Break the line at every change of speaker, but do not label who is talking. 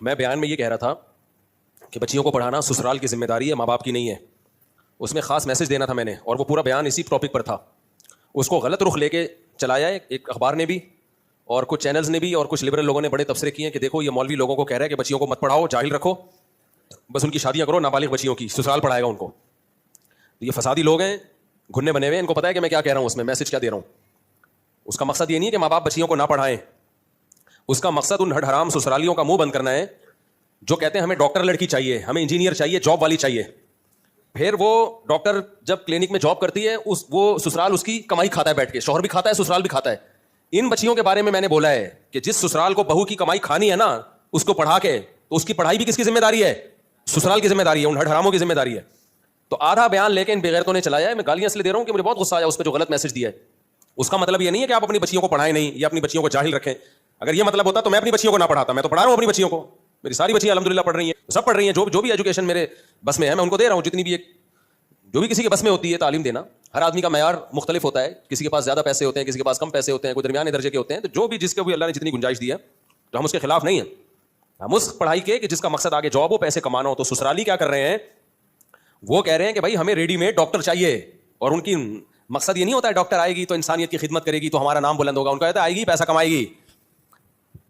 میں بیان میں یہ کہہ رہا تھا کہ بچیوں کو پڑھانا سسرال کی ذمہ داری ہے, ماں باپ کی نہیں ہے. اس میں خاص میسج دینا تھا میں نے, اور وہ پورا بیان اسی ٹاپک پر تھا. اس کو غلط رخ لے کے چلایا ہے ایک اخبار نے بھی, اور کچھ چینلز نے بھی, اور کچھ لبرل لوگوں نے بڑے تبصرے کیے ہیں کہ دیکھو یہ مولوی لوگوں کو کہہ رہا ہے کہ بچیوں کو مت پڑھاؤ, جاہل رکھو, بس ان کی شادیاں کرو, نابالغ بچیوں کی, سسرال پڑھائے گا ان کو. یہ فسادی لوگ ہیں, گھننے بنے ہوئے, ان کو پتا ہے کہ میں کیا کہہ رہا ہوں, اس میں میسج کیا دے رہا ہوں. اس کا مقصد یہ نہیں ہے کہ ماں باپ بچیوں کو نہ پڑھائیں, اس کا مقصد ان ہڈ حرام سسرالیوں کا منہ بند کرنا ہے جو کہتے ہیں ہمیں ڈاکٹر لڑکی چاہیے, ہمیں انجینئر چاہیے, جاب والی چاہیے. پھر وہ ڈاکٹر جب کلینک میں جاب کرتی ہے وہ سسرال اس کی کمائی کھاتا ہے بیٹھ کے, شوہر بھی کھاتا ہے, سسرال بھی کھاتا ہے. ان بچیوں کے بارے میں نے بولا ہے کہ جس سسرال کو بہو کی کمائی کھانی ہے نا, اس کو پڑھا کے, تو اس کی پڑھائی بھی کس کی ذمہ داری ہے؟ سسرال کی ذمہ داری ہے, ان ہڈ حراموں کی ذمہ داری ہے. تو آدھا بیان لے کے ان بغیرتوں نے چلایا ہے. میں گالیاں اس لیے دے رہا ہوں کہ مجھے بہت غصہ آیا اس پہ جو غلط میسج دیا ہے. اس کا مطلب یہ نہیں ہے کہ آپ اپنی بچیوں کو پڑھائیں نہیں یا اپنی بچیوں کو جاہل رکھیں. اگر یہ مطلب ہوتا تو میں اپنی بچیوں کو نہ پڑھاتا. میں تو پڑھا رہا ہوں اپنی بچیوں کو, میری ساری بچیاں الحمدللہ پڑھ رہی ہیں, سب پڑھ رہی ہیں, جو بھی ایجوکیشن میرے بس میں ہے میں ان کو دے رہا ہوں, جتنی بھی جو بھی کسی کے بس میں ہوتی ہے تعلیم دینا. ہر آدمی کا معیار مختلف ہوتا ہے, کسی کے پاس زیادہ پیسے ہوتے ہیں, کسی کے پاس کم پیسے ہوتے ہیں, کوئی درمیانے درجے کے ہوتے ہیں. تو جو بھی جس کو بھی اللہ نے جتنی گنجائش دی ہے تو ہم اس کے خلاف نہیں ہیں. ہم اس پڑھائی کے کہ جس کا مقصد آگے جاب ہو, پیسے کمانا ہو. تو سسرالی کیا کر رہے ہیں, وہ کہہ رہے ہیں کہ بھائی ہمیں ریڈی میڈ ڈاکٹر چاہیے, اور ان کی مقصد یہ نہیں ہوتا ہے ڈاکٹر آئے گی تو انسانیت کی خدمت کرے گی تو ہمارا نام بلند ہوگا. ان کا کہتا ہے آئے گی پیسہ کمائے گی,